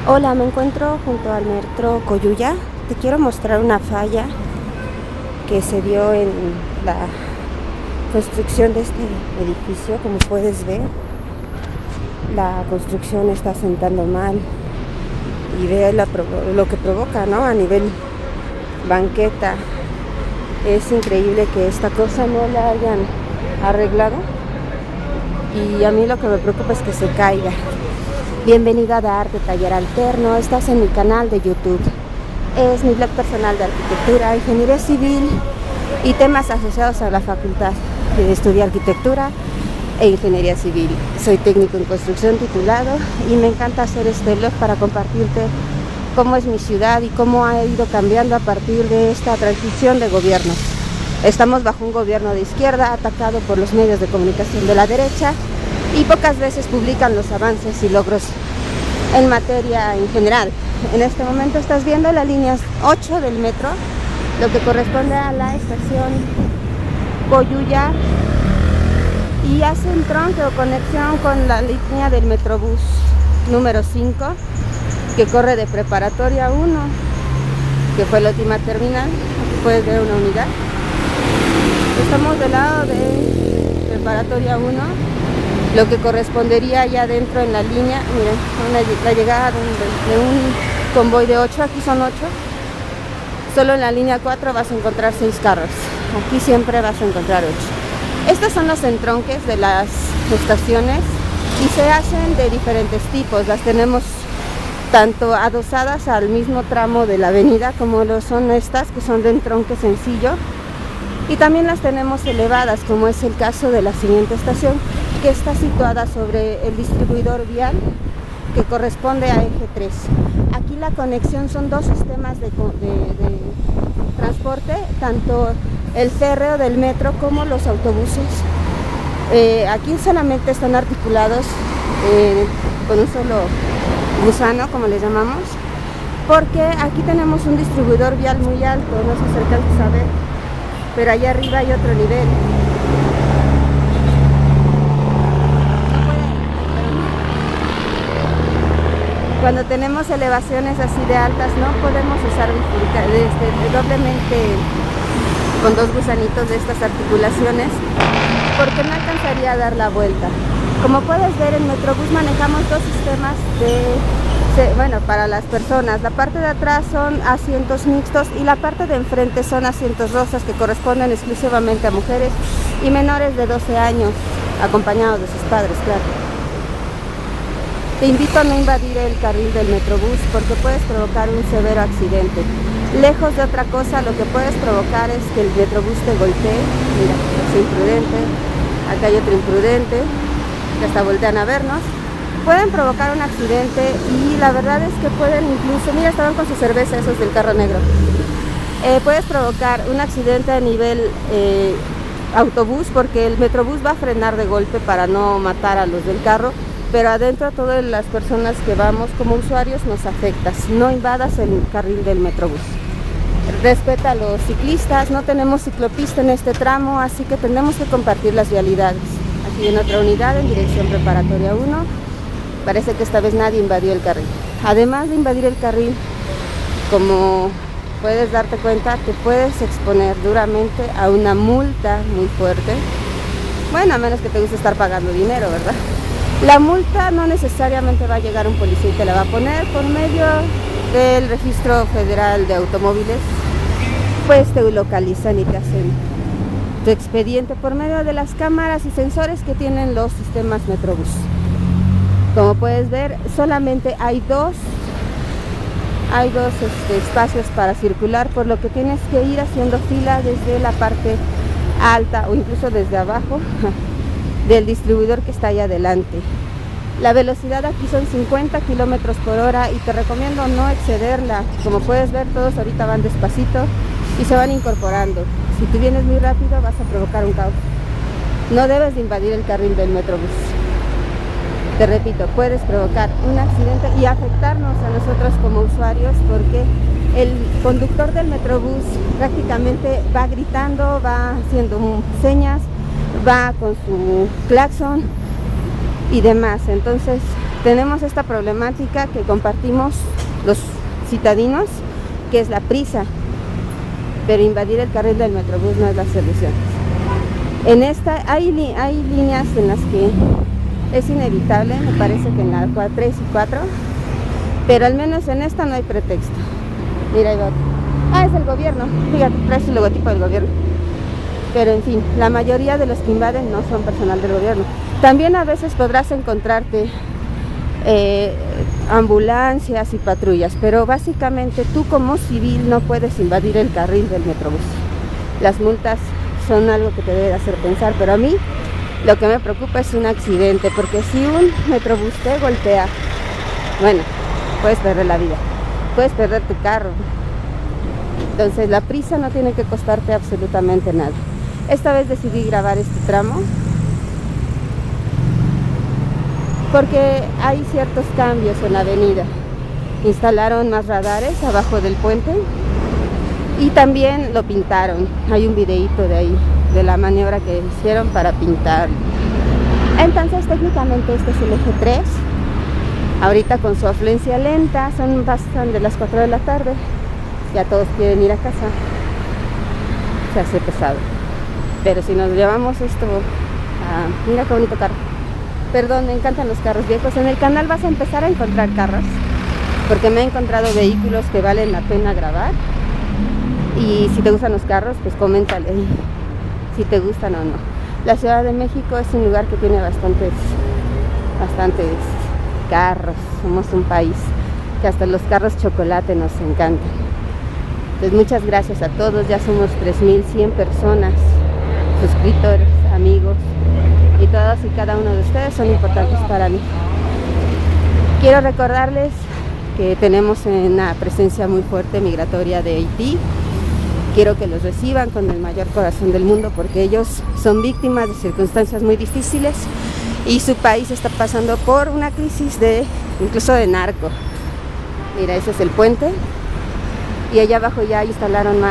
Hola, me encuentro junto al metro Coyuya. Te quiero mostrar una falla que se dio en la construcción de este edificio. Como puedes ver, la construcción está sentando mal y ve lo que provoca, ¿no? A nivel banqueta. Es increíble que esta cosa no la hayan arreglado y a mí lo que me preocupa es que se caiga. Bienvenida a Arte Taller Alterno, estás en mi canal de YouTube. Es mi blog personal de arquitectura, ingeniería civil y temas asociados a la facultad. Estudié arquitectura e ingeniería civil. Soy técnico en construcción titulado y me encanta hacer este blog para compartirte cómo es mi ciudad y cómo ha ido cambiando a partir de esta transición de gobierno. Estamos bajo un gobierno de izquierda atacado por los medios de comunicación de la derecha y pocas veces publican los avances y logros en materia en general. En este momento estás viendo la línea 8 del metro, lo que corresponde a la estación Coyuya, y hace un tronque o conexión con la línea del Metrobús número 5, que corre de Preparatoria 1, que fue la última terminal. Aquí puedes ver una unidad. Estamos del lado de Preparatoria 1, lo que correspondería ya dentro en la línea. Miren, la llegada de un convoy de 8, aquí son 8. Solo en la línea 4 vas a encontrar 6 carros, aquí siempre vas a encontrar 8. Estos son los entronques de las estaciones y se hacen de diferentes tipos. Las tenemos tanto adosadas al mismo tramo de la avenida, como lo son estas, que son de entronque sencillo, y también las tenemos elevadas, como es el caso de la siguiente estación, que está situada sobre el distribuidor vial que corresponde a eje 3. Aquí la conexión son dos sistemas de transporte, tanto el férreo del metro como los autobuses. Aquí solamente están articulados con un solo gusano, como le llamamos, porque aquí tenemos un distribuidor vial muy alto, no sé si alcanzas a ver, pero allá arriba hay otro nivel. Cuando tenemos elevaciones así de altas no podemos usar doblemente con dos gusanitos de estas articulaciones, porque no alcanzaría a dar la vuelta. Como puedes ver, en Metrobús manejamos dos sistemas para las personas. La parte de atrás son asientos mixtos y la parte de enfrente son asientos rosas, que corresponden exclusivamente a mujeres y menores de 12 años, acompañados de sus padres, claro. Te invito a no invadir el carril del Metrobús porque puedes provocar un severo accidente. Lejos de otra cosa, lo que puedes provocar es que el Metrobús te golpee. Mira, soy imprudente, acá hay otro imprudente, que hasta voltean a vernos. Pueden provocar un accidente y la verdad es que pueden incluso, mira, estaban con su cerveza esos del carro negro. Puedes provocar un accidente a nivel autobús, porque el Metrobús va a frenar de golpe para no matar a los del carro, pero adentro a todas las personas que vamos como usuarios nos afectas. No invadas el carril del Metrobús. Respeta a los ciclistas, no tenemos ciclopista en este tramo, así que tenemos que compartir las vialidades. Aquí en otra unidad en dirección Preparatoria 1, parece que esta vez nadie invadió el carril. Además de invadir el carril, como puedes darte cuenta, te puedes exponer duramente a una multa muy fuerte. Bueno, a menos que te guste estar pagando dinero, ¿verdad? La multa no necesariamente va a llegar un policía y te la va a poner. Por medio del Registro Federal de Automóviles, pues te localizan y te hacen tu expediente por medio de las cámaras y sensores que tienen los sistemas Metrobús. Como puedes ver, solamente hay dos espacios para circular, por lo que tienes que ir haciendo fila desde la parte alta o incluso desde abajo del distribuidor que está allá adelante. La velocidad aquí son 50 kilómetros por hora y te recomiendo no excederla. Como puedes ver, todos ahorita van despacito y se van incorporando. Si tú vienes muy rápido vas a provocar un caos. No debes de invadir el carril del Metrobús. Te repito, puedes provocar un accidente y afectarnos a nosotros como usuarios, porque el conductor del Metrobús prácticamente va gritando, va haciendo señas, va con su claxon y demás. Entonces tenemos esta problemática que compartimos los citadinos, que es la prisa, pero invadir el carril del Metrobús no es la solución. En esta hay líneas en las que es inevitable, me parece que en la 3 y 4, pero al menos en esta no hay pretexto. Mira, ahí va. Ah, es el gobierno, fíjate, trae su logotipo del gobierno. Pero en fin, la mayoría de los que invaden no son personal del gobierno. También a veces podrás encontrarte ambulancias y patrullas, pero básicamente tú como civil no puedes invadir el carril del Metrobús. Las multas son algo que te debe hacer pensar, pero a mí lo que me preocupa es un accidente, porque si un Metrobús te golpea, bueno, puedes perder la vida, puedes perder tu carro. Entonces la prisa no tiene que costarte absolutamente nada. Esta vez decidí grabar este tramo porque hay ciertos cambios en la avenida. Instalaron más radares abajo del puente y también lo pintaron. Hay un videíto de ahí, de la maniobra que hicieron para pintar. Entonces técnicamente este es el eje 3. Ahorita con su afluencia lenta, pasan de las 4 de la tarde. Ya todos quieren ir a casa. Se hace pesado. Pero si nos llevamos esto mira qué bonito carro. Perdón, me encantan los carros viejos. En el canal vas a empezar a encontrar carros, porque me he encontrado vehículos que valen la pena grabar. Y si te gustan los carros, pues coméntale si te gustan o no. La Ciudad de México es un lugar que tiene bastantes carros. Somos un país que hasta los carros chocolate nos encantan. Entonces muchas gracias a todos. Ya somos 3,100 personas, suscriptores, amigos, y todos y cada uno de ustedes son importantes para mí. Quiero recordarles que tenemos una presencia muy fuerte migratoria de Haití. Quiero que los reciban con el mayor corazón del mundo, porque ellos son víctimas de circunstancias muy difíciles y su país está pasando por una crisis incluso de narco. Mira, ese es el puente y allá abajo ya instalaron más